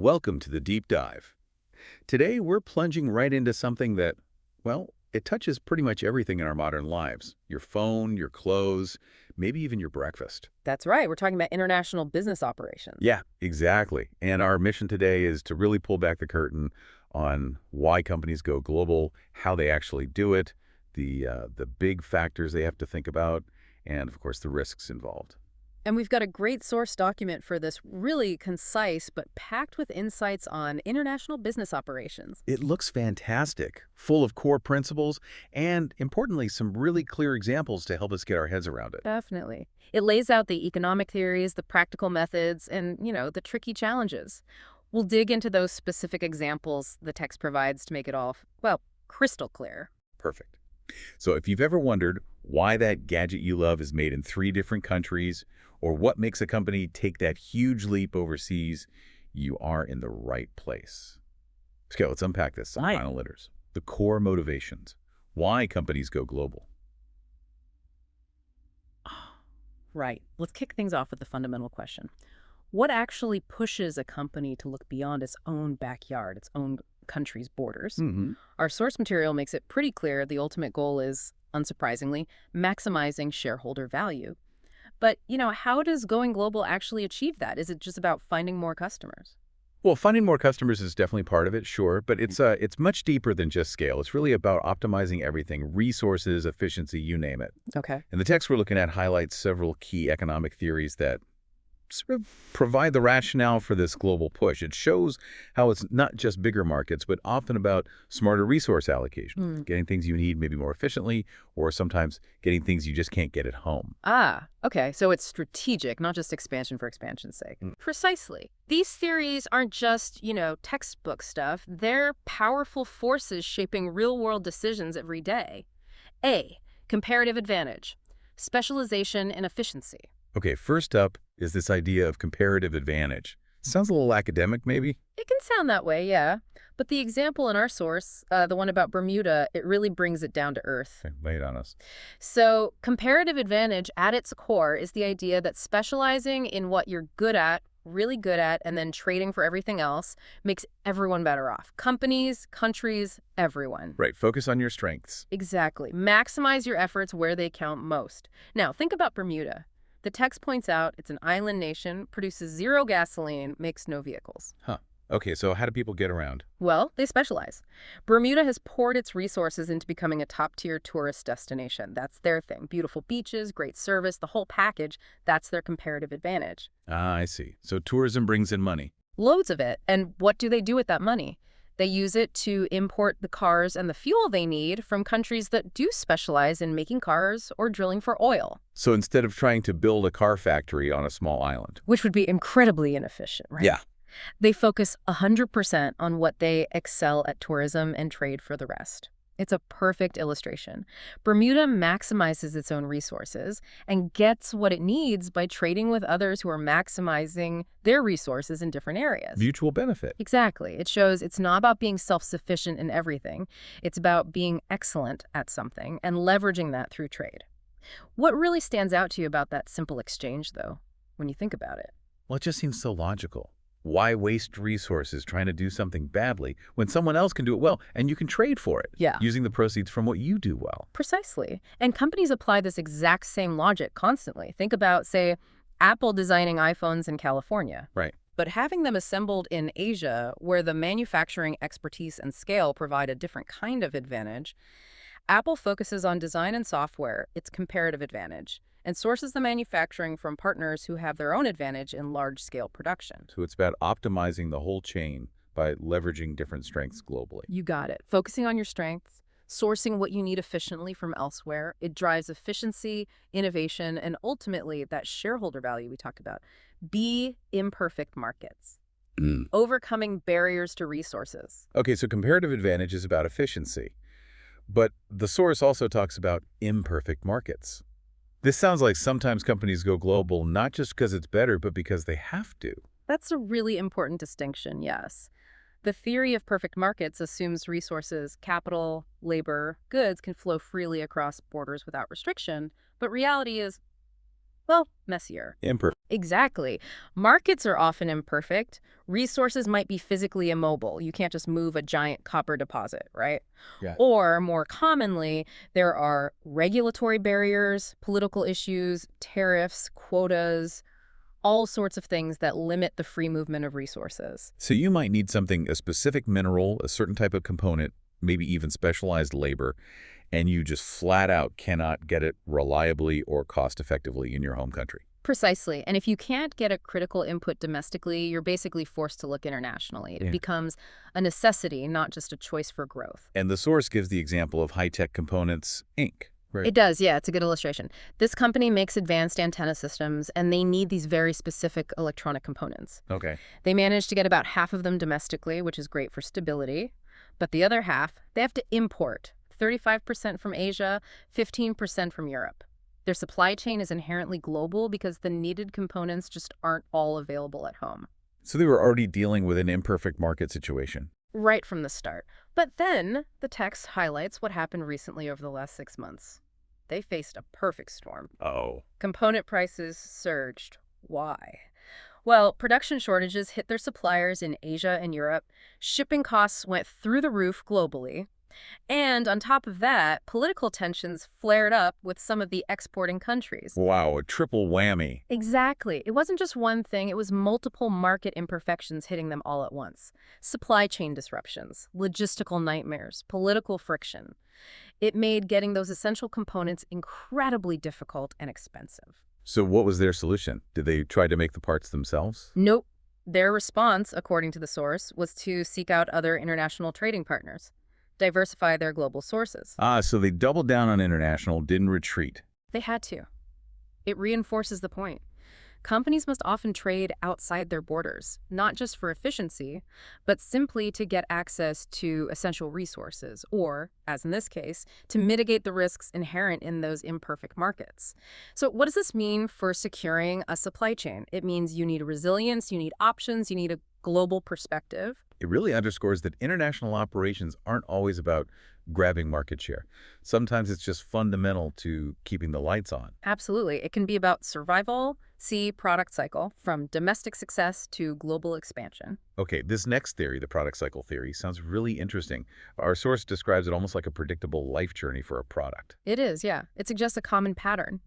Welcome to the Deep Dive. Today, we're plunging right into something that, well, it touches pretty much everything in our modern lives. Your phone, your clothes, maybe even your breakfast. That's right. We're talking about international business operations. Yeah, exactly. And our mission today is to really pull back the curtain on why companies go global, how they actually do it, the big factors they have to think about, and, of course, the risks involved. And we've got a great source document for this, really concise but packed with insights on international business operations. It looks fantastic, full of core principles, and, importantly, some really clear examples to help us get our heads around it. Definitely. It lays out the economic theories, the practical methods, and, the tricky challenges. We'll dig into those specific examples the text provides to make it all, well, crystal clear. Perfect. So if you've ever wondered why that gadget you love is made in 3 different countries, or what makes a company take that huge leap overseas, you are in the right place. Okay, let's unpack this. Some Right. final letters. The core motivations. Why companies go global. Right. Let's kick things off with the fundamental question. What actually pushes a company to look beyond its own backyard, its own country's borders? Mm-hmm. Our source material makes it pretty clear the ultimate goal is, unsurprisingly, maximizing shareholder value. But, how does going global actually achieve that? Is it just about finding more customers? Well, finding more customers is definitely part of it, sure, but it's much deeper than just scale. It's really about optimizing everything, resources, efficiency, you name it. Okay. And the text we're looking at highlights several key economic theories that sort of provide the rationale for this global push. It shows how it's not just bigger markets, but often about smarter resource allocation, getting things you need maybe more efficiently, or sometimes getting things you just can't get at home. Okay. So it's strategic, not just expansion for expansion's sake. Mm. Precisely. These theories aren't just, textbook stuff. They're powerful forces shaping real-world decisions every day. A, comparative advantage, specialization and efficiency. Okay, first up is this idea of comparative advantage. Sounds a little academic, maybe? It can sound that way, yeah. But the example in our source, the one about Bermuda, it really brings it down to earth. Okay, lay it on us. So comparative advantage at its core is the idea that specializing in what you're good at, really good at, and then trading for everything else makes everyone better off. Companies, countries, everyone. Right, focus on your strengths. Exactly. Maximize your efforts where they count most. Now, think about Bermuda. The text points out it's an island nation, produces zero gasoline, makes no vehicles. Huh. Okay, so how do people get around? Well, they specialize. Bermuda has poured its resources into becoming a top-tier tourist destination. That's their thing. Beautiful beaches, great service, the whole package. That's their comparative advantage. Ah, I see. So tourism brings in money. Loads of it. And what do they do with that money? They use it to import the cars and the fuel they need from countries that do specialize in making cars or drilling for oil. So instead of trying to build a car factory on a small island. Which would be incredibly inefficient, right? Yeah. They focus 100% on what they excel at tourism and trade for the rest. It's a perfect illustration. Bermuda maximizes its own resources and gets what it needs by trading with others who are maximizing their resources in different areas. Mutual benefit. Exactly. It shows it's not about being self-sufficient in everything. It's about being excellent at something and leveraging that through trade. What really stands out to you about that simple exchange, though, when you think about it? Well, it just seems so logical. Why waste resources trying to do something badly when someone else can do it well and you can trade for it? Yeah. Using the proceeds from what you do well. Precisely. And companies apply this exact same logic constantly. Think about, say, Apple designing iPhones in California. Right. But having them assembled in Asia, where the manufacturing expertise and scale provide a different kind of advantage, Apple focuses on design and software, its comparative advantage, and sources the manufacturing from partners who have their own advantage in large-scale production. So it's about optimizing the whole chain by leveraging different strengths globally. You got it. Focusing on your strengths, sourcing what you need efficiently from elsewhere. It drives efficiency, innovation, and ultimately that shareholder value we talked about. Be imperfect markets. Overcoming barriers to resources. Okay, so comparative advantage is about efficiency. But the source also talks about imperfect markets. This sounds like sometimes companies go global not just because it's better, but because they have to. That's a really important distinction, yes. The theory of perfect markets assumes resources, capital, labor, goods can flow freely across borders without restriction, but reality is, well, messier. Imperfect. Exactly. Markets are often imperfect. Resources might be physically immobile. You can't just move a giant copper deposit, right? Yeah. Or, more commonly, there are regulatory barriers, political issues, tariffs, quotas, all sorts of things that limit the free movement of resources. So you might need something, a specific mineral, a certain type of component, maybe even specialized labor, and you just flat out cannot get it reliably or cost effectively in your home country. Precisely. And if you can't get a critical input domestically, you're basically forced to look internationally. It Yeah. becomes a necessity, not just a choice for growth. And the source gives the example of high-tech components, Inc. Right. It does, yeah, it's a good illustration. This company makes advanced antenna systems, and they need these very specific electronic components. Okay. They manage to get about half of them domestically, which is great for stability. But the other half, they have to import, 35% from Asia, 15% from Europe. Their supply chain is inherently global because the needed components just aren't all available at home. So they were already dealing with an imperfect market situation. Right from the start. But then the text highlights what happened recently over the last 6 months. They faced a perfect storm. Oh. Component prices surged. Why? Well, production shortages hit their suppliers in Asia and Europe. Shipping costs went through the roof globally. And on top of that, political tensions flared up with some of the exporting countries. Wow, a triple whammy. Exactly. It wasn't just one thing, it was multiple market imperfections hitting them all at once. Supply chain disruptions, logistical nightmares, political friction. It made getting those essential components incredibly difficult and expensive. So what was their solution? Did they try to make the parts themselves? Nope. Their response, according to the source, was to seek out other international trading partners, diversify their global sources. Ah, so they doubled down on international, didn't retreat. They had to. It reinforces the point. Companies must often trade outside their borders, not just for efficiency, but simply to get access to essential resources, or, as in this case, to mitigate the risks inherent in those imperfect markets. So what does this mean for securing a supply chain? It means you need resilience, you need options, you need a global perspective. It really underscores that international operations aren't always about grabbing market share. Sometimes it's just fundamental to keeping the lights on. Absolutely. It can be about survival, see product cycle, from domestic success to global expansion. Okay, this next theory, the product cycle theory, sounds really interesting. Our source describes it almost like a predictable life journey for a product. It is, yeah. It suggests a common pattern.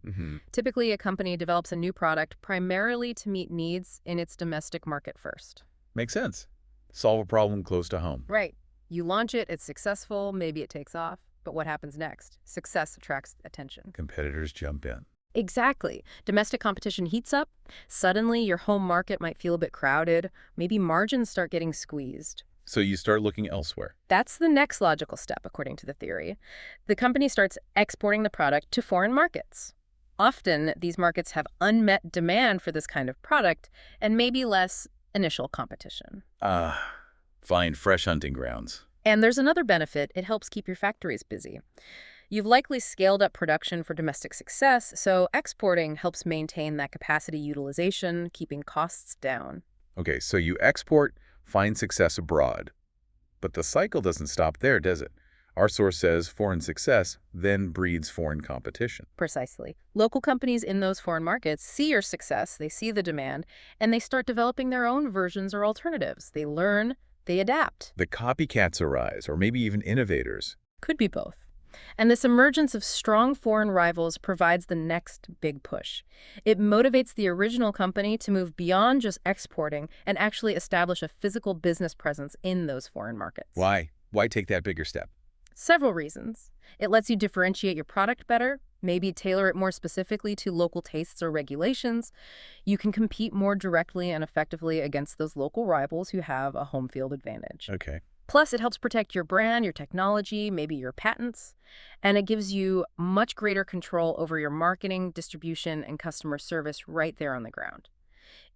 Typically, a company develops a new product primarily to meet needs in its domestic market first. Makes sense. Solve a problem close to home. Right. You launch it, it's successful, maybe it takes off. But what happens next? Success attracts attention. Competitors jump in. Exactly. Domestic competition heats up. Suddenly, your home market might feel a bit crowded. Maybe margins start getting squeezed. So you start looking elsewhere. That's the next logical step, according to the theory. The company starts exporting the product to foreign markets. Often, these markets have unmet demand for this kind of product and maybe less initial competition. Find fresh hunting grounds. And there's another benefit. It helps keep your factories busy. You've likely scaled up production for domestic success, so exporting helps maintain that capacity utilization, keeping costs down. Okay, so you export, find success abroad. But the cycle doesn't stop there, does it? Our source says foreign success then breeds foreign competition. Precisely. Local companies in those foreign markets see your success, they see the demand, and they start developing their own versions or alternatives. They learn, they adapt. The copycats arise, or maybe even innovators. Could be both. And this emergence of strong foreign rivals provides the next big push. It motivates the original company to move beyond just exporting and actually establish a physical business presence in those foreign markets. Why? Why take that bigger step? Several reasons. It lets you differentiate your product better, maybe tailor it more specifically to local tastes or regulations. You can compete more directly and effectively against those local rivals who have a home field advantage. Okay. Plus, it helps protect your brand, your technology, maybe your patents, and it gives you much greater control over your marketing, distribution, and customer service right there on the ground.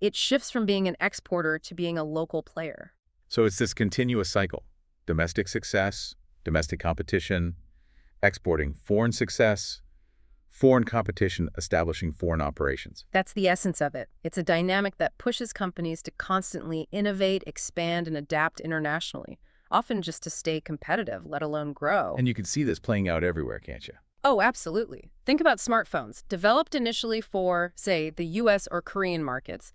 It shifts from being an exporter to being a local player. So it's this continuous cycle. Domestic success, domestic competition, exporting foreign success, foreign competition, establishing foreign operations. That's the essence of it. It's a dynamic that pushes companies to constantly innovate, expand, and adapt internationally, often just to stay competitive, let alone grow. And you can see this playing out everywhere, can't you? Oh, absolutely. Think about smartphones, developed initially for, say, the US or Korean markets,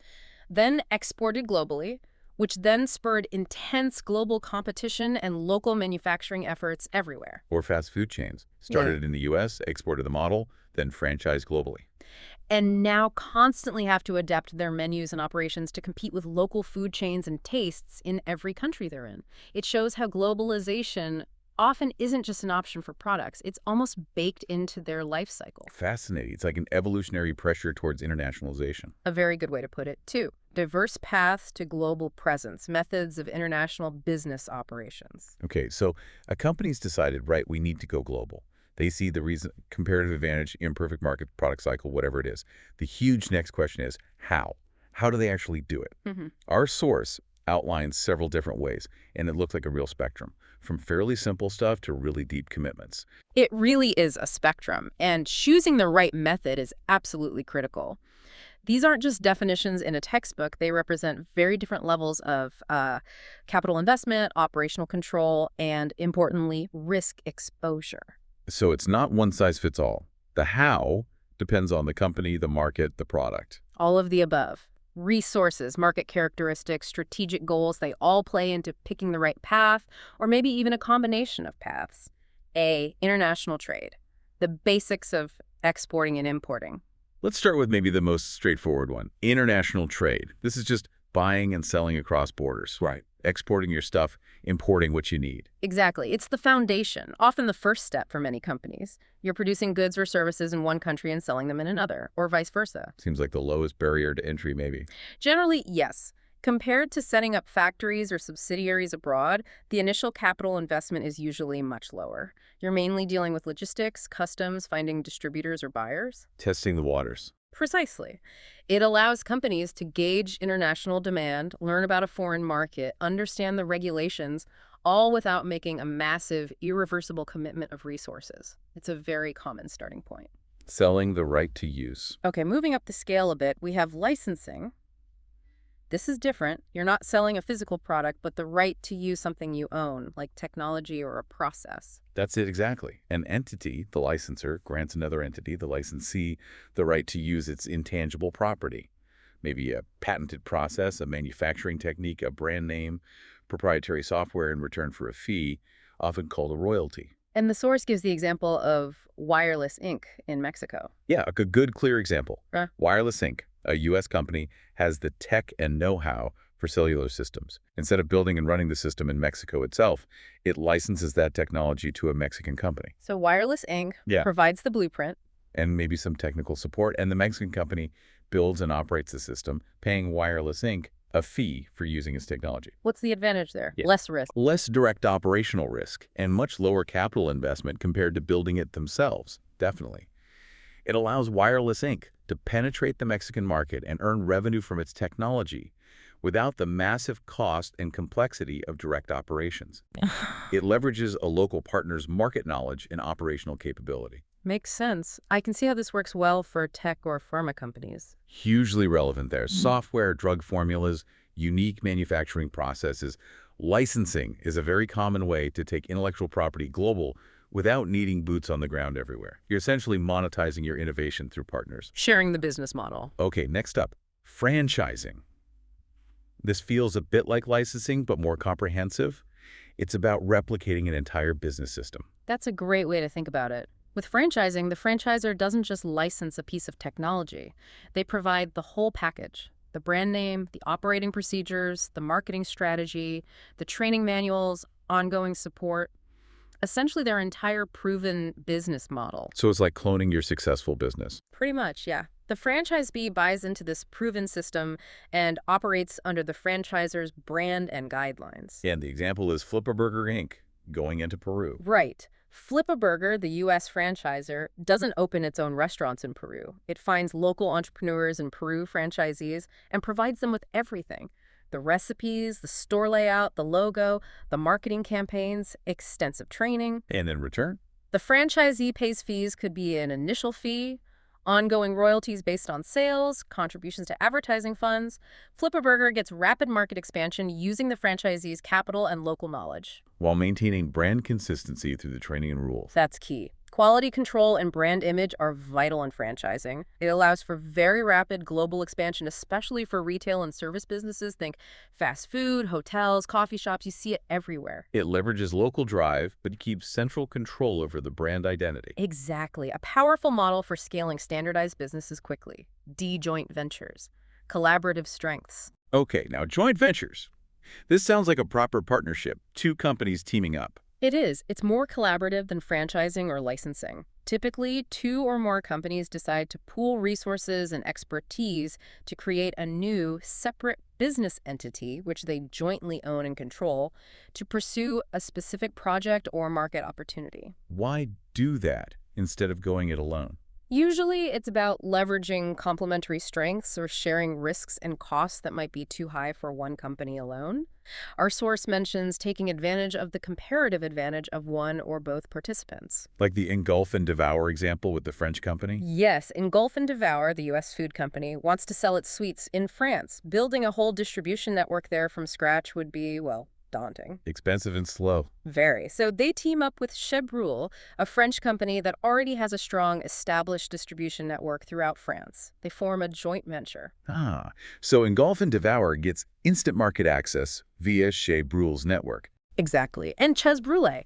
then exported globally, which then spurred intense global competition and local manufacturing efforts everywhere. Or fast food chains. Yeah. Started in the US, exported the model, then franchised globally. And now constantly have to adapt their menus and operations to compete with local food chains and tastes in every country they're in. It shows how globalization often isn't just an option for products, it's almost baked into their life cycle. Fascinating. It's like an evolutionary pressure towards internationalization. A very good way to put it, too. Diverse paths to global presence, methods of international business operations. Okay, so a company's decided, right, we need to go global. They see the reason, comparative advantage, imperfect market, product cycle, whatever it is. The huge next question is how? How do they actually do it? Hmm. Our source outlines several different ways, and it looks like a real spectrum, from fairly simple stuff to really deep commitments. It really is a spectrum, and choosing the right method is absolutely critical. These aren't just definitions in a textbook. They represent very different levels of capital investment, operational control, and importantly, risk exposure. So it's not one size fits all. The how depends on the company, the market, the product. All of the above. Resources, market characteristics, strategic goals, they all play into picking the right path, or maybe even a combination of paths. A, international trade, the basics of exporting and importing. Let's start with maybe the most straightforward one, international trade. This is just buying and selling across borders. Right. Exporting your stuff, importing what you need. Exactly. It's the foundation, often the first step for many companies. You're producing goods or services in one country and selling them in another, or vice versa. Seems like the lowest barrier to entry, maybe. Generally, yes. Compared to setting up factories or subsidiaries abroad, the initial capital investment is usually much lower. You're mainly dealing with logistics, customs, finding distributors or buyers. Testing the waters. Precisely. It allows companies to gauge international demand, learn about a foreign market, understand the regulations, all without making a massive, irreversible commitment of resources. It's a very common starting point. Selling the right to use. Okay, moving up the scale a bit, we have licensing. This is different. You're not selling a physical product, but the right to use something you own, like technology or a process. That's it exactly. An entity, the licensor, grants another entity, the licensee, the right to use its intangible property. Maybe a patented process, a manufacturing technique, a brand name, proprietary software in return for a fee, often called a royalty. And the source gives the example of Wireless Inc. in Mexico. Yeah, a good, clear example. Huh? Wireless Inc., a U.S. company, has the tech and know-how for cellular systems. Instead of building and running the system in Mexico itself, it licenses that technology to a Mexican company. So Wireless Inc. Yeah. provides the blueprint. And maybe some technical support, and the Mexican company builds and operates the system, paying Wireless Inc. a fee for using its technology. What's the advantage there? Yeah. Less risk. Less direct operational risk and much lower capital investment compared to building it themselves, definitely. It allows Wireless Inc. to penetrate the Mexican market and earn revenue from its technology without the massive cost and complexity of direct operations. It leverages a local partner's market knowledge and operational capability. Makes sense. I can see how this works well for tech or pharma companies. Hugely relevant there. Software, drug formulas, unique manufacturing processes. Licensing is a very common way to take intellectual property global without needing boots on the ground everywhere. You're essentially monetizing your innovation through partners. Sharing the business model. Okay, next up, franchising. This feels a bit like licensing, but more comprehensive. It's about replicating an entire business system. That's a great way to think about it. With franchising, the franchisor doesn't just license a piece of technology. They provide the whole package. The brand name, the operating procedures, the marketing strategy, the training manuals, ongoing support. Essentially their entire proven business model. So it's like cloning your successful business. Pretty much, yeah. The franchisee buys into this proven system and operates under the franchisor's brand and guidelines. And the example is Flippa Burger Inc. going into Peru. Right. Flippa Burger, the U.S. franchisor, doesn't open its own restaurants in Peru. It finds local entrepreneurs and Peru franchisees and provides them with everything. The recipes, the store layout, the logo, the marketing campaigns, extensive training. And in return? The franchisee pays fees, could be an initial fee, ongoing royalties based on sales, contributions to advertising funds. Flippa Burger gets rapid market expansion using the franchisee's capital and local knowledge. While maintaining brand consistency through the training and rules. That's key. Quality control and brand image are vital in franchising. It allows for very rapid global expansion, especially for retail and service businesses. Think fast food, hotels, coffee shops. You see it everywhere. It leverages local drive, but keeps central control over the brand identity. Exactly. A powerful model for scaling standardized businesses quickly. D-joint ventures. Collaborative strengths. Okay, now joint ventures. This sounds like a proper partnership, two companies teaming up. It is. It's more collaborative than franchising or licensing. Typically, two or more companies decide to pool resources and expertise to create a new, separate business entity, which they jointly own and control, to pursue a specific project or market opportunity. Why do that instead of going it alone? Usually, it's about leveraging complementary strengths or sharing risks and costs that might be too high for one company alone. Our source mentions taking advantage of the comparative advantage of one or both participants. Like the engulf and devour example with the French company? Yes, Engulf and Devour, the U.S. food company, wants to sell its sweets in France. Building a whole distribution network there from scratch would be, well, daunting. Expensive and slow. Very. So they team up with Chebroul, a French company that already has a strong established distribution network throughout France. They form a joint venture. So engulf and devour gets instant market access via Chez Brul's network. Exactly. And Ches Brulee.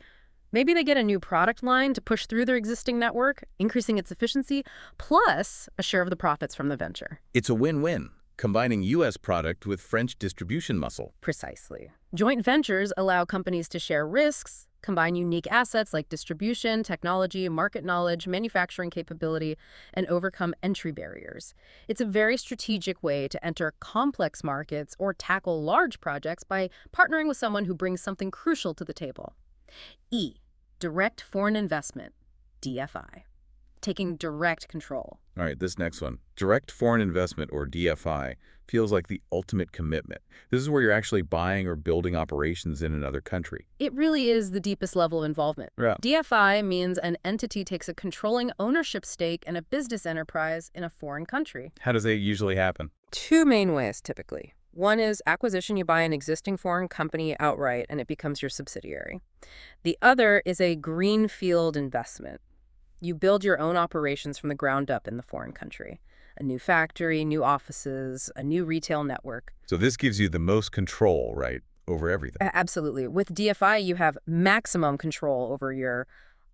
Maybe they get a new product line to push through their existing network, increasing its efficiency, plus a share of the profits from the venture. It's a win-win, combining U.S. product with French distribution muscle. Precisely. Joint ventures allow companies to share risks, combine unique assets like distribution, technology, market knowledge, manufacturing capability, and overcome entry barriers. It's a very strategic way to enter complex markets or tackle large projects by partnering with someone who brings something crucial to the table. E. Direct foreign investment, DFI. Taking direct control. All right, this next one. Direct foreign investment, or DFI, feels like the ultimate commitment. This is where you're actually buying or building operations in another country. It really is the deepest level of involvement. Yeah. DFI means an entity takes a controlling ownership stake in a business enterprise in a foreign country. How does that usually happen? Two main ways, typically. One is acquisition. You buy an existing foreign company outright, and it becomes your subsidiary. The other is a greenfield investment. You build your own operations from the ground up in the foreign country. A new factory, new offices, a new retail network. So this gives you the most control, right, over everything. Absolutely. With DFI, you have maximum control over your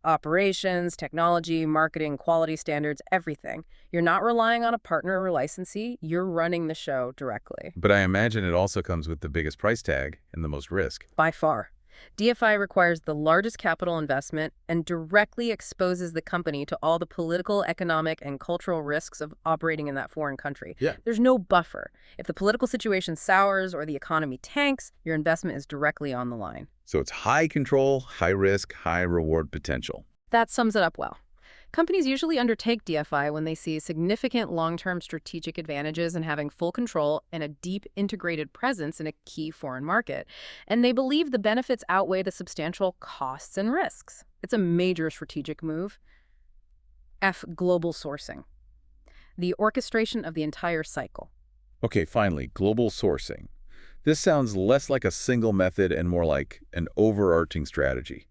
operations, technology, marketing, quality standards, everything. You're not relying on a partner or licensee. You're running the show directly. But I imagine it also comes with the biggest price tag and the most risk. By far. DFI requires the largest capital investment and directly exposes the company to all the political, economic, and cultural risks of operating in that foreign country. Yeah. There's no buffer. If the political situation sours or the economy tanks, your investment is directly on the line. So it's high control, high risk, high reward potential. That sums it up well. Companies usually undertake DFI when they see significant long-term strategic advantages in having full control and a deep integrated presence in a key foreign market, and they believe the benefits outweigh the substantial costs and risks. It's a major strategic move. F. Global sourcing. The orchestration of the entire cycle. Okay, finally, global sourcing. This sounds less like a single method and more like an overarching strategy.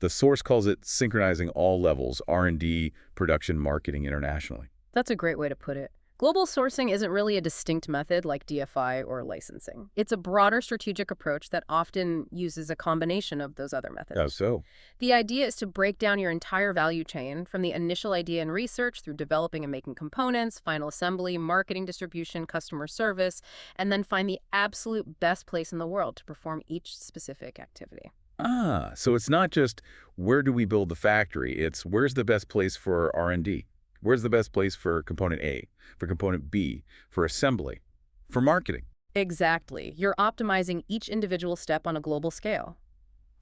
The source calls it synchronizing all levels, R&D, production, marketing internationally. That's a great way to put it. Global sourcing isn't really a distinct method like DFI or licensing. It's a broader strategic approach that often uses a combination of those other methods. How so? The idea is to break down your entire value chain from the initial idea and research through developing and making components, final assembly, marketing, distribution, customer service, and then find the absolute best place in the world to perform each specific activity. So it's not just where do we build the factory, it's where's the best place for R&D? Where's the best place for component A, for component B, for assembly, for marketing? Exactly. You're optimizing each individual step on a global scale.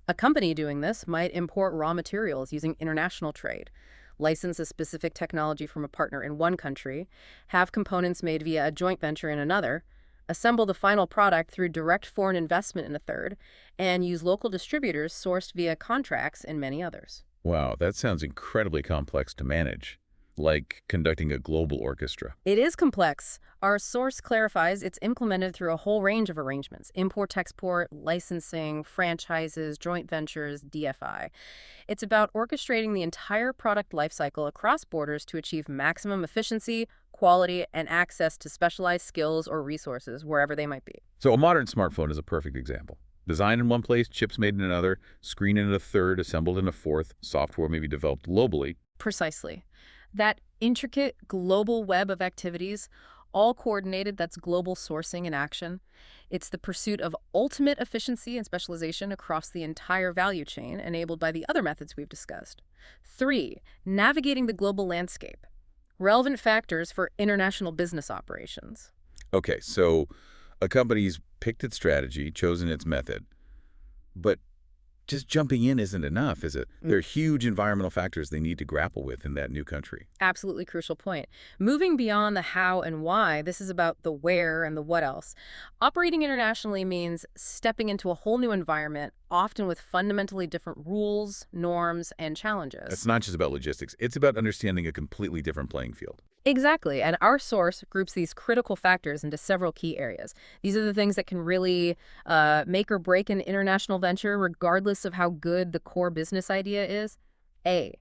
A company doing this might import raw materials using international trade, license a specific technology from a partner in one country, have components made via a joint venture in another, assemble the final product through direct foreign investment in a third, and use local distributors sourced via contracts in many others. Wow, that sounds incredibly complex to manage. like conducting a global orchestra. It is complex. Our source clarifies it's implemented through a whole range of arrangements: import-export, licensing, franchises, joint ventures, DFI. It's about orchestrating the entire product lifecycle across borders to achieve maximum efficiency, quality, and access to specialized skills or resources wherever they might be. So a modern smartphone is a perfect example. Designed in one place, chips made in another, screen in a third, assembled in a fourth, software may be developed globally. Precisely. That intricate global web of activities, all coordinated, that's global sourcing in action. It's the pursuit of ultimate efficiency and specialization across the entire value chain, enabled by the other methods we've discussed. 3, navigating the global landscape. Relevant factors for international business operations. Okay, so a company's picked its strategy, chosen its method, but just jumping in isn't enough, is it? There are huge environmental factors they need to grapple with in that new country. Absolutely crucial point. Moving beyond the how and why, this is about the where and the what else. Operating internationally means stepping into a whole new environment, often with fundamentally different rules, norms, and It's challenges. not just about logistics. It's about understanding a completely different playing field. Exactly. And our source groups these critical factors into several key areas. These are the things that can really make or break an international venture, regardless of how good the core business idea is. A,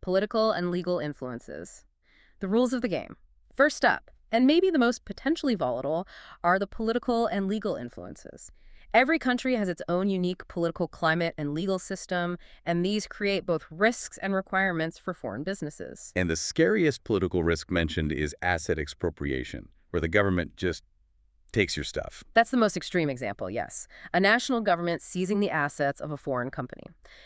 political and legal influences. The rules of the game. First up, and maybe the most potentially volatile, are the political and legal influences. Every country has its own unique political climate and legal system, and these create both risks and requirements for foreign businesses. And the scariest political risk mentioned is asset expropriation, where the government just takes your stuff. That's the most extreme example, yes. A national government seizing the assets of a foreign company.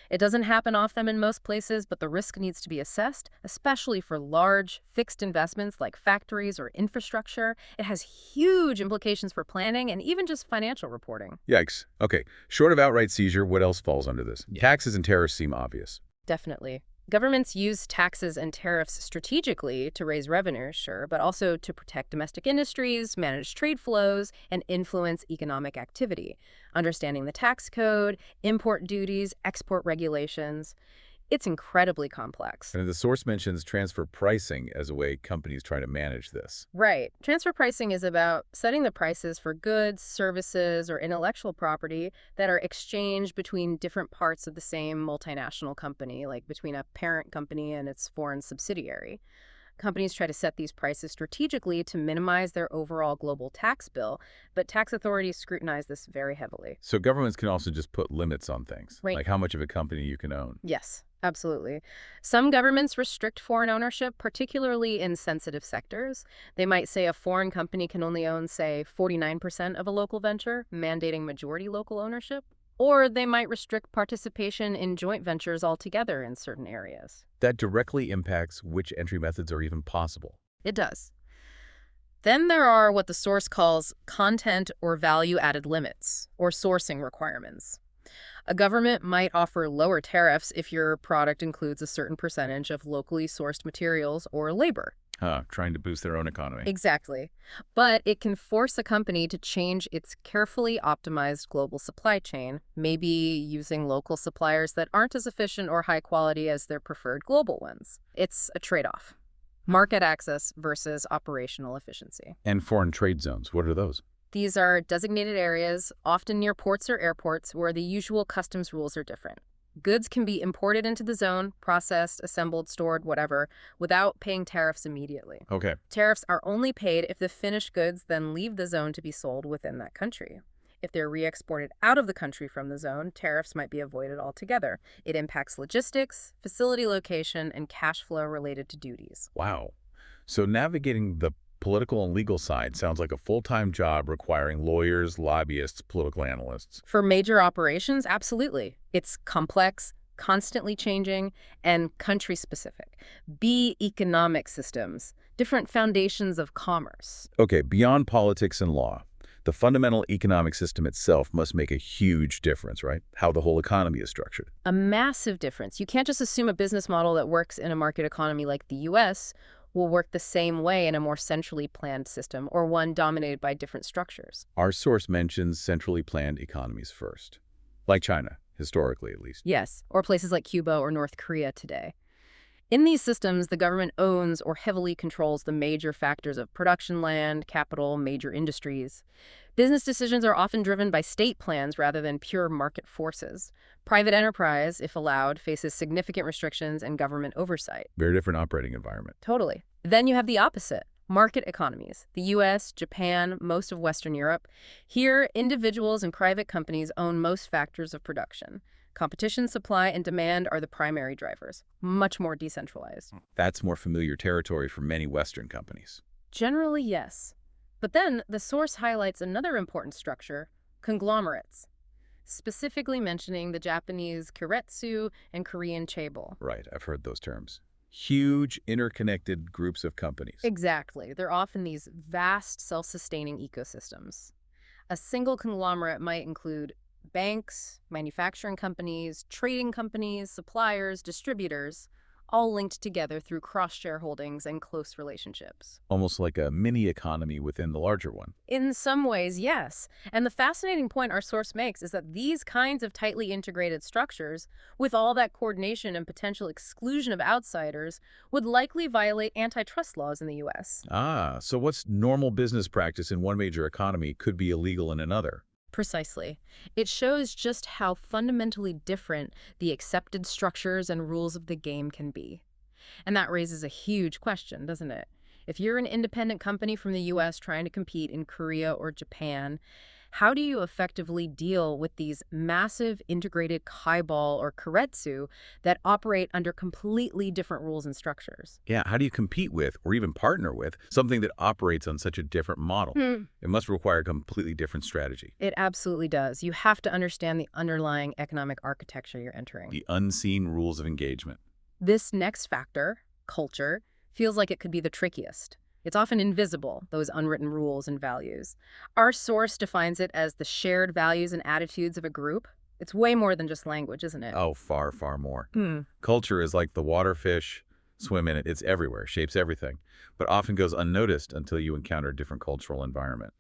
It doesn't happen often in most places, but the risk needs to be assessed, especially for large, fixed investments like factories or infrastructure. It has huge implications for planning and even just financial reporting. Yikes. Okay, short of outright seizure, what else falls under this? Taxes and tariffs seem obvious. Definitely. Governments use taxes and tariffs strategically to raise revenue, sure, but also to protect domestic industries, manage trade flows, and influence economic activity. Understanding the tax code, import duties, export regulations, it's incredibly complex. And the source mentions transfer pricing as a way companies try to manage this. Right. Transfer pricing is about setting the prices for goods, services, or intellectual property that are exchanged between different parts of the same multinational company, like between a parent company and its foreign subsidiary. Companies try to set these prices strategically to minimize their overall global tax bill, but tax authorities scrutinize this very heavily. So governments can also just put limits on things, Right. like how much of a company you can own. Yes, absolutely. Some governments restrict foreign ownership, particularly in sensitive sectors. They might say a foreign company can only own, say, 49% of a local venture, mandating majority local ownership. Or they might restrict participation in joint ventures altogether in certain areas. That directly impacts which entry methods are even possible. It does. Then there are what the source calls content or value-added limits, or sourcing requirements. A government might offer lower tariffs if your product includes a certain percentage of locally sourced materials or labor. Trying to boost their own economy. Exactly. But it can force a company to change its carefully optimized global supply chain, maybe using local suppliers that aren't as efficient or high quality as their preferred global ones. It's a trade-off. Market access versus operational efficiency. And foreign trade zones, what are those? These are designated areas, often near ports or airports, where the usual customs rules are different. Goods can be imported into the zone, processed, assembled, stored, whatever, without paying tariffs immediately. Okay. Tariffs are only paid if the finished goods then leave the zone to be sold within that country. If they're re-exported out of the country from the zone, tariffs might be avoided altogether. It impacts logistics, facility location, and cash flow related to duties. Wow. So navigating the political and legal side sounds like a full-time job requiring lawyers, lobbyists, political analysts. For major operations, absolutely. It's complex, constantly changing, and country-specific. B, economic systems, different foundations of commerce. Okay, beyond politics and law, the fundamental economic system itself must make a huge difference, right? How the whole economy is structured. A massive difference. You can't just assume a business model that works in a market economy like the US will work the same way in a more centrally planned system or one dominated by different structures. Our source mentions centrally planned economies first, like China, historically at least. Yes, or places like Cuba or North Korea today. In these systems, the government owns or heavily controls the major factors of production land, capital, major industries. Business decisions are often driven by state plans rather than pure market forces. Private enterprise, if allowed, faces significant restrictions and government oversight. Very different operating environment. Totally. Then you have the opposite. Market economies. The US, Japan, most of Western Europe. Here, individuals and private companies own most factors of production. Competition, supply, and demand are the primary drivers. Much more decentralized. That's more familiar territory for many Western companies. Generally, yes. But then the source highlights another important structure, conglomerates, specifically mentioning the Japanese keiretsu and Korean chaebol. Right, I've heard those terms. Huge, interconnected groups of companies. Exactly. They're often these vast, self-sustaining ecosystems. A single conglomerate might include banks, manufacturing companies, trading companies, suppliers, distributors, all linked together through cross-shareholdings and close relationships. Almost like a mini economy within the larger one. In some ways, yes. And the fascinating point our source makes is that these kinds of tightly integrated structures, with all that coordination and potential exclusion of outsiders, would likely violate antitrust laws in the U.S. Ah, so what's normal business practice in one major economy could be illegal in another? Precisely. It shows just how fundamentally different the accepted structures and rules of the game can be. And that raises a huge question, doesn't it? If you're an independent company from the US trying to compete in Korea or Japan, how do you effectively deal with these massive integrated kaibal or keiretsu that operate under completely different rules and structures? Yeah, how do you compete with, or even partner with, something that operates on such a different model? It must require a completely different strategy. It absolutely does. You have to understand the underlying economic architecture you're entering. The unseen rules of engagement. This next factor, culture, feels like it could be the trickiest. It's often invisible, those unwritten rules and values. Our source defines it as the shared values and attitudes of a group. It's way more than just language, isn't it? Oh, far, far more. Hmm. Culture is like the water fish, swim in it. It's everywhere, shapes everything, but often goes unnoticed until you encounter a different cultural environment.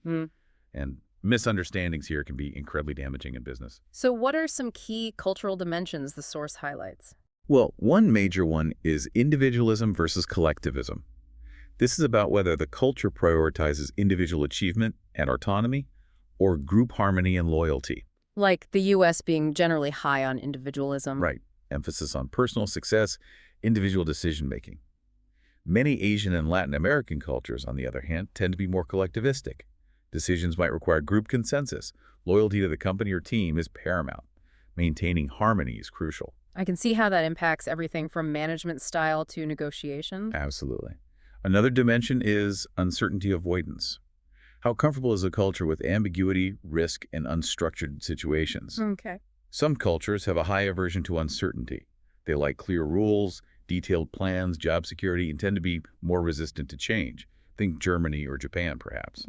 And misunderstandings here can be incredibly damaging in business. So what are some key cultural dimensions the source highlights? Well, one major one is individualism versus collectivism. This is about whether the culture prioritizes individual achievement and autonomy or group harmony and loyalty. Like the U.S. being generally high on individualism. Right. Emphasis on personal success, individual decision-making. Many Asian and Latin American cultures, on the other hand, tend to be more collectivistic. Decisions might require group consensus. Loyalty to the company or team is paramount. Maintaining harmony is crucial. I can see how that impacts everything from management style to negotiation. Absolutely. Another dimension is uncertainty avoidance. How comfortable is a culture with ambiguity, risk, and unstructured situations? Okay. Some cultures have a high aversion to uncertainty. They like clear rules, detailed plans, job security, and tend to be more resistant to change. Think Germany or Japan, perhaps.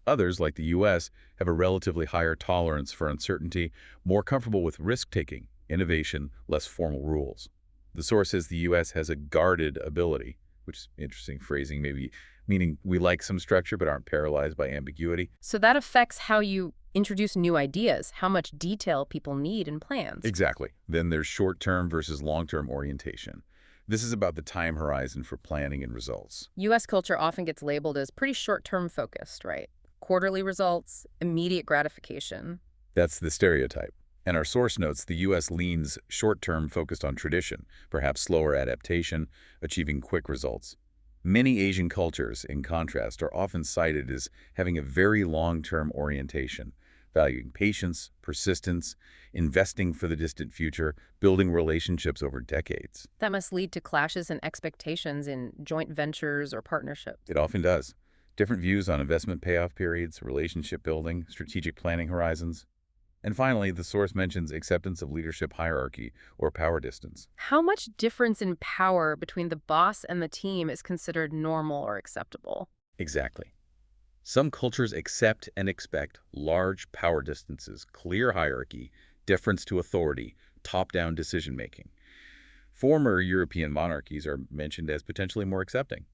Others, like the U.S., have a relatively higher tolerance for uncertainty, more comfortable with risk-taking, innovation, less formal rules. The source says the U.S. has a guarded ability, which is interesting phrasing, maybe meaning we like some structure but aren't paralyzed by ambiguity. So that affects how you introduce new ideas, how much detail people need in plans. Exactly. Then there's short-term versus long-term orientation. This is about the time horizon for planning and results. U.S. culture often gets labeled as pretty short-term focused, right? Quarterly results, immediate gratification. That's the stereotype. And our source notes the U.S. leans short-term focused on tradition, perhaps slower adaptation, achieving quick results. Many Asian cultures, in contrast, are often cited as having a very long-term orientation, valuing patience, persistence, investing for the distant future, building relationships over decades. That must lead to clashes in expectations in joint ventures or partnerships. It often does. Different views on investment payoff periods, relationship building, strategic planning horizons. And finally, the source mentions acceptance of leadership hierarchy or power distance. How much difference in power between the boss and the team is considered normal or acceptable? Exactly. Some cultures accept and expect large power distances, clear hierarchy, deference to authority, top-down decision-making. Former European monarchies are mentioned as potentially more accepting.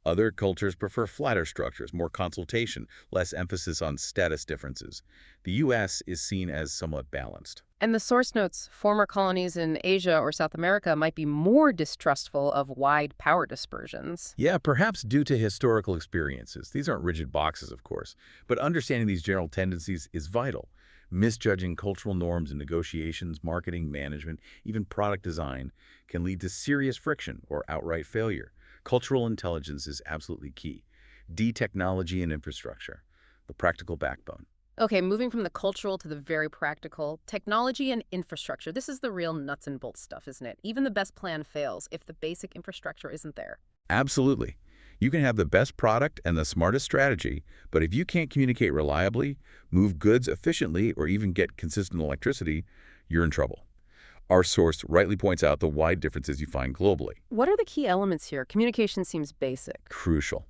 Other cultures prefer flatter structures, more consultation, less emphasis on status differences. The U.S. is seen as somewhat balanced. And the source notes former colonies in Asia or South America might be more distrustful of wide power dispersions. Yeah, perhaps due to historical experiences. These aren't rigid boxes, of course, but understanding these general tendencies is vital. Misjudging cultural norms in negotiations, marketing, management, even product design can lead to serious friction or outright failure. Cultural intelligence is absolutely key. D technology and infrastructure, the practical backbone. Okay, moving from the cultural to the very practical, technology and infrastructure. This is the real nuts and bolts stuff, isn't it? Even the best plan fails if the basic infrastructure isn't there. Absolutely. You can have the best product and the smartest strategy, but if you can't communicate reliably, move goods efficiently, or even get consistent electricity, you're in trouble. Our source rightly points out the wide differences you find globally. What are the key elements here? Communication seems basic. Crucial.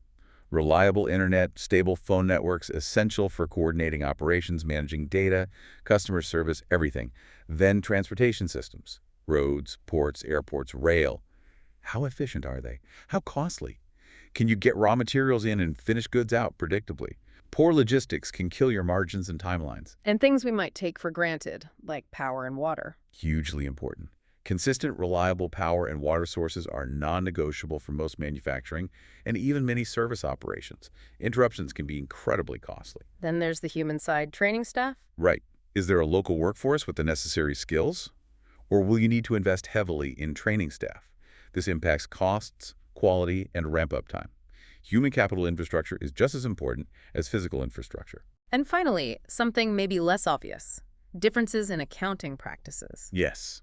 Reliable internet, stable phone networks, essential for coordinating operations, managing data, customer service, everything. Then transportation systems, roads, ports, airports, rail. How efficient are they? How costly? Can you get raw materials in and finished goods out predictably? Poor logistics can kill your margins and timelines. And things we might take for granted, like power and water. Hugely important. Consistent, reliable power and water sources are non-negotiable for most manufacturing and even many service operations. Interruptions can be incredibly costly. Then there's the human side, training staff. Right. Is there a local workforce with the necessary skills? Or will you need to invest heavily in training staff? This impacts costs, quality, and ramp-up time. Human capital infrastructure is just as important as physical infrastructure. And finally, something maybe less obvious. Differences in accounting practices. Yes.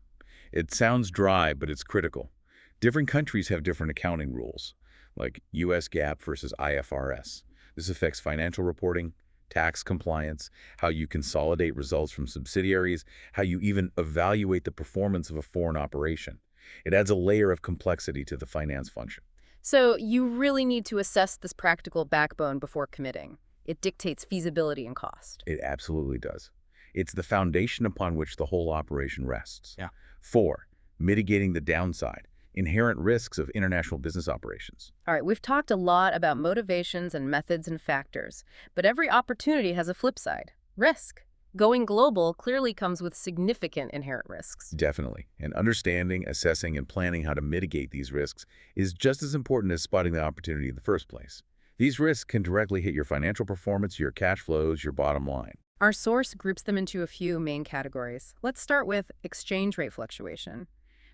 It sounds dry, but it's critical. Different countries have different accounting rules, like U.S. GAAP versus IFRS. This affects financial reporting, tax compliance, how you consolidate results from subsidiaries, how you even evaluate the performance of a foreign operation. It adds a layer of complexity to the finance function. So you really need to assess this practical backbone before committing. It dictates feasibility and cost. It absolutely does. It's the foundation upon which the whole operation rests. Yeah. 4. Mitigating the downside, inherent risks of international business operations. All right, we've talked a lot about motivations and methods and factors, but every opportunity has a flip side, risk. Going global clearly comes with significant inherent risks. Definitely. And understanding, assessing, and planning how to mitigate these risks is just as important as spotting the opportunity in the first place. These risks can directly hit your financial performance, your cash flows, your bottom line. Our source groups them into a few main categories. Let's start with exchange rate fluctuation,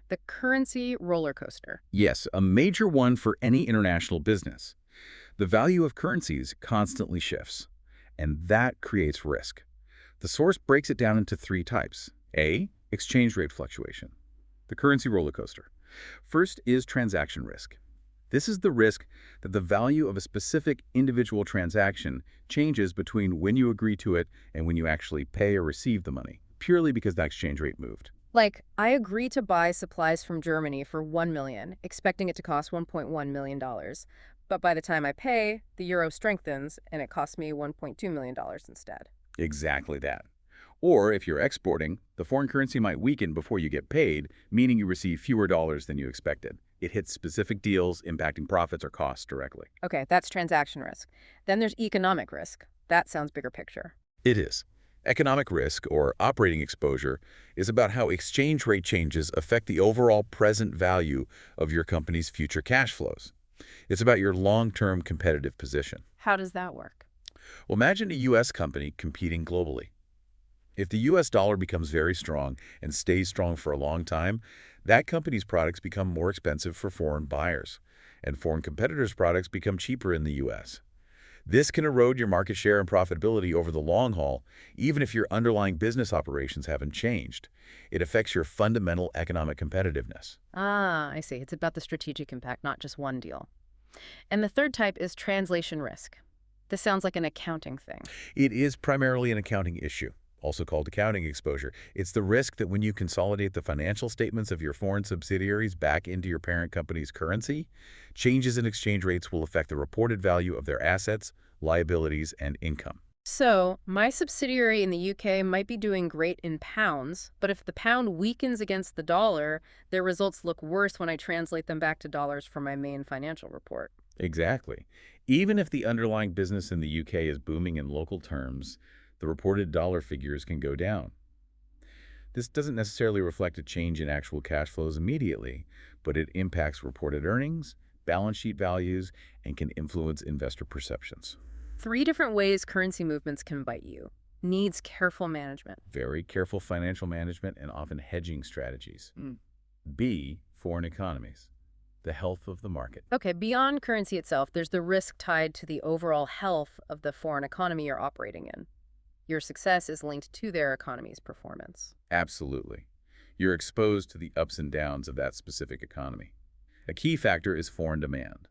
the currency roller coaster. Yes, a major one for any international business. The value of currencies constantly shifts, and that creates risk. The source breaks it down into 3 types. A. Exchange rate fluctuation, the currency roller coaster. First is transaction risk. This is the risk that the value of a specific individual transaction changes between when you agree to it and when you actually pay or receive the money, purely because the exchange rate moved. Like, I agree to buy supplies from Germany for $1 million, expecting it to cost $1.1 million. But by the time I pay, the euro strengthens and it costs me $1.2 million instead. Exactly that. Or if you're exporting, the foreign currency might weaken before you get paid, meaning you receive fewer dollars than you expected. It hits specific deals, impacting profits or costs directly. Okay, that's transaction risk. Then there's economic risk. That sounds bigger picture. It is. Economic risk, or operating exposure, is about how exchange rate changes affect the overall present value of your company's future cash flows. It's about your long-term competitive position. How does that work? Well, imagine a U.S. company competing globally. If the U.S. dollar becomes very strong and stays strong for a long time, that company's products become more expensive for foreign buyers, and foreign competitors' products become cheaper in the U.S. This can erode your market share and profitability over the long haul, even if your underlying business operations haven't changed. It affects your fundamental economic competitiveness. Ah, I see. It's about the strategic impact, not just one deal. And the third type is translation risk. This sounds like an accounting thing. It is primarily an accounting issue, also called accounting exposure. It's the risk that when you consolidate the financial statements of your foreign subsidiaries back into your parent company's currency, changes in exchange rates will affect the reported value of their assets, liabilities, and income. So, my subsidiary in the UK might be doing great in pounds, but if the pound weakens against the dollar, their results look worse when I translate them back to dollars for my main financial report. Exactly. Even if the underlying business in the UK is booming in local terms, the reported dollar figures can go down. This doesn't necessarily reflect a change in actual cash flows immediately, but it impacts reported earnings, balance sheet values, and can influence investor perceptions. Three different ways currency movements can bite you. Needs careful management. Very careful financial management and often hedging strategies. Mm. B, foreign economies, the health of the market. Okay, beyond currency itself, there's the risk tied to the overall health of the foreign economy you're operating in. Your success is linked to their economy's performance. Absolutely. You're exposed to the ups and downs of that specific economy. A key factor is foreign demand.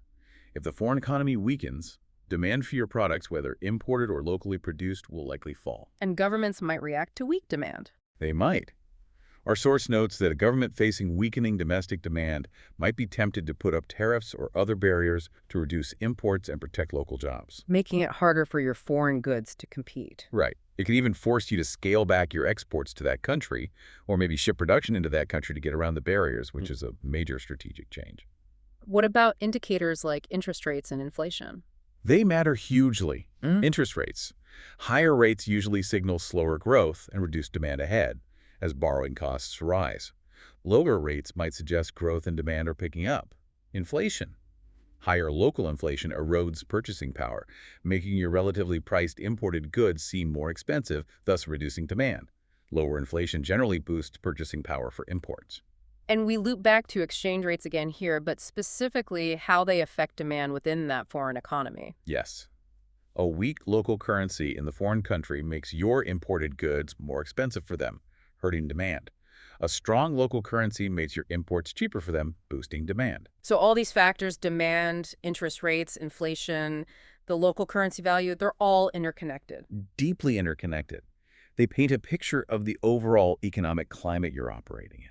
If the foreign economy weakens, demand for your products, whether imported or locally produced, will likely fall. And governments might react to weak demand. They might. Our source notes that a government facing weakening domestic demand might be tempted to put up tariffs or other barriers to reduce imports and protect local jobs. Making it harder for your foreign goods to compete. Right. It can even force you to scale back your exports to that country, or maybe ship production into that country to get around the barriers, which is a major strategic change. What about indicators like interest rates and inflation? They matter hugely. Interest rates. Higher rates usually signal slower growth and reduced demand ahead as borrowing costs rise. Lower rates might suggest growth and demand are picking up. Inflation. Higher local inflation erodes purchasing power, making your relatively priced imported goods seem more expensive, thus reducing demand. Lower inflation generally boosts purchasing power for imports. And we loop back to exchange rates again here, but specifically how they affect demand within that foreign economy. Yes. A weak local currency in the foreign country makes your imported goods more expensive for them, hurting demand. A strong local currency makes your imports cheaper for them, boosting demand. So all these factors, demand, interest rates, inflation, the local currency value, they're all interconnected. Deeply interconnected. They paint a picture of the overall economic climate you're operating in.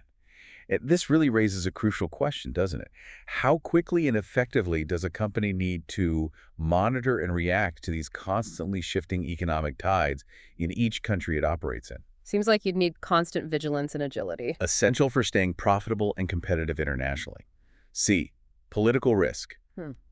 This really raises a crucial question, doesn't it? How quickly and effectively does a company need to monitor and react to these constantly shifting economic tides in each country it operates in? Seems like you'd need constant vigilance and agility. Essential for staying profitable and competitive internationally. C, political risk.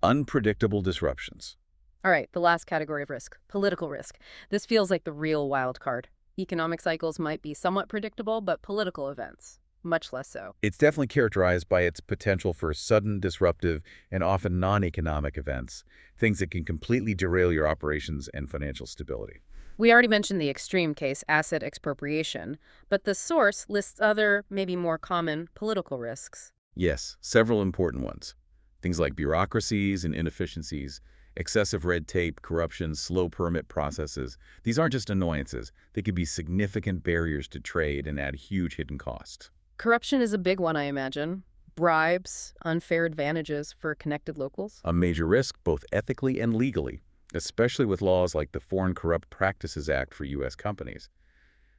Unpredictable disruptions. All right, the last category of risk, political risk. This feels like the real wild card. Economic cycles might be somewhat predictable, but political events, much less so. It's definitely characterized by its potential for sudden, disruptive, and often non-economic events, things that can completely derail your operations and financial stability. We already mentioned the extreme case, asset expropriation, but the source lists other, maybe more common, political risks. Yes, several important ones. Things like bureaucracies and inefficiencies, excessive red tape, corruption, slow permit processes. These aren't just annoyances. They could be significant barriers to trade and add huge hidden costs. Corruption is a big one, I imagine. Bribes, unfair advantages for connected locals. A major risk, both ethically and legally, especially with laws like the Foreign Corrupt Practices Act for U.S. companies.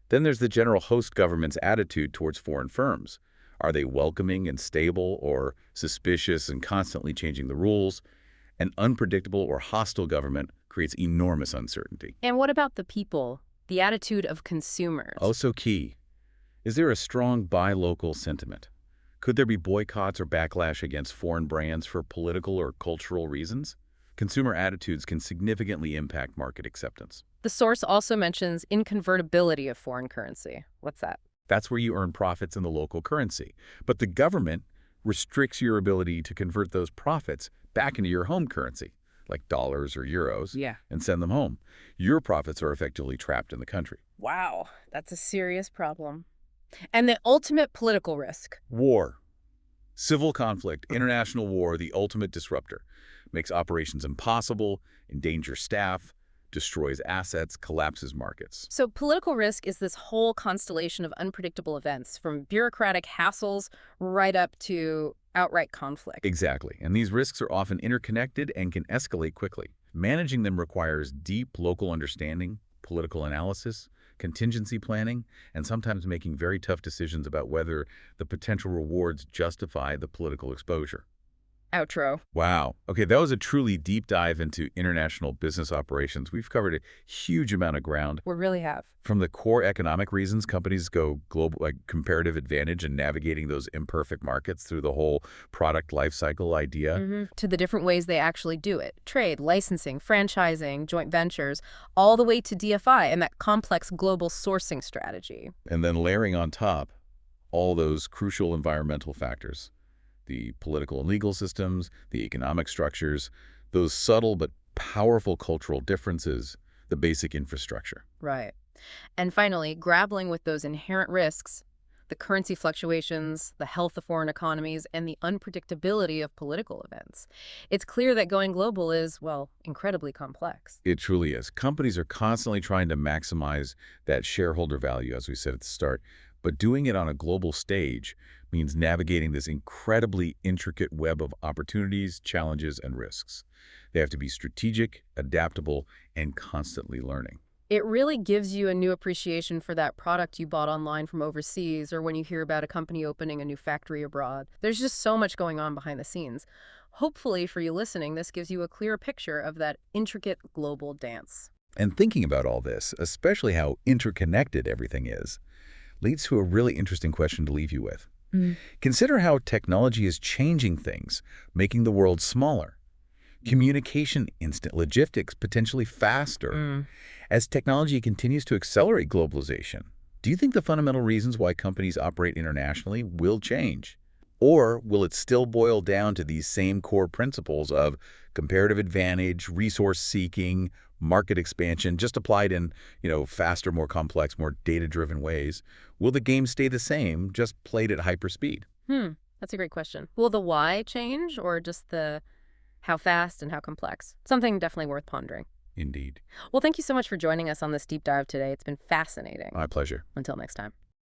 Then there's the general host government's attitude towards foreign firms. Are they welcoming and stable, or suspicious and constantly changing the rules? An unpredictable or hostile government creates enormous uncertainty. And what about the people, the attitude of consumers? Also key, is there a strong buy local sentiment? Could there be boycotts or backlash against foreign brands for political or cultural reasons? Consumer attitudes can significantly impact market acceptance. The source also mentions inconvertibility of foreign currency. What's that? That's where you earn profits in the local currency. But the government restricts your ability to convert those profits back into your home currency, like dollars or euros, and send them home. Your profits are effectively trapped in the country. Wow, that's a serious problem. And the ultimate political risk. War. Civil conflict, international war, the ultimate disruptor. Makes operations impossible, endangers staff, destroys assets, collapses markets. So political risk is this whole constellation of unpredictable events, from bureaucratic hassles right up to outright conflict. Exactly. And these risks are often interconnected and can escalate quickly. Managing them requires deep local understanding, political analysis, contingency planning, and sometimes making very tough decisions about whether the potential rewards justify the political exposure. Outro. Wow. Okay, that was a truly deep dive into international business operations. We've covered a huge amount of ground. We really have. From the core economic reasons companies go global, like comparative advantage in navigating those imperfect markets through the whole product life cycle idea. To the different ways they actually do it. Trade, licensing, franchising, joint ventures, all the way to DFI and that complex global sourcing strategy. And then layering on top all those crucial environmental factors, the political and legal systems, the economic structures, those subtle but powerful cultural differences, the basic infrastructure. Right. And finally, grappling with those inherent risks, the currency fluctuations, the health of foreign economies, and the unpredictability of political events. It's clear that going global is, well, incredibly complex. It truly is. Companies are constantly trying to maximize that shareholder value, as we said at the start, but doing it on a global stage means navigating this incredibly intricate web of opportunities, challenges, and risks. They have to be strategic, adaptable, and constantly learning. It really gives you a new appreciation for that product you bought online from overseas or when you hear about a company opening a new factory abroad. There's just so much going on behind the scenes. Hopefully, for you listening, this gives you a clear picture of that intricate global dance. And thinking about all this, especially how interconnected everything is, leads to a really interesting question to leave you with. Consider how technology is changing things, making the world smaller. Communication instant, logistics potentially faster. As technology continues to accelerate globalization, do you think the fundamental reasons why companies operate internationally will change? Or will it still boil down to these same core principles of comparative advantage, resource seeking, market expansion, just applied in, faster, more complex, more data-driven ways? Will the game stay the same, just played at hyperspeed? That's a great question. Will the why change or just the how fast and how complex? Something definitely worth pondering. Indeed. Well, thank you so much for joining us on this deep dive today. It's been fascinating. My pleasure. Until next time.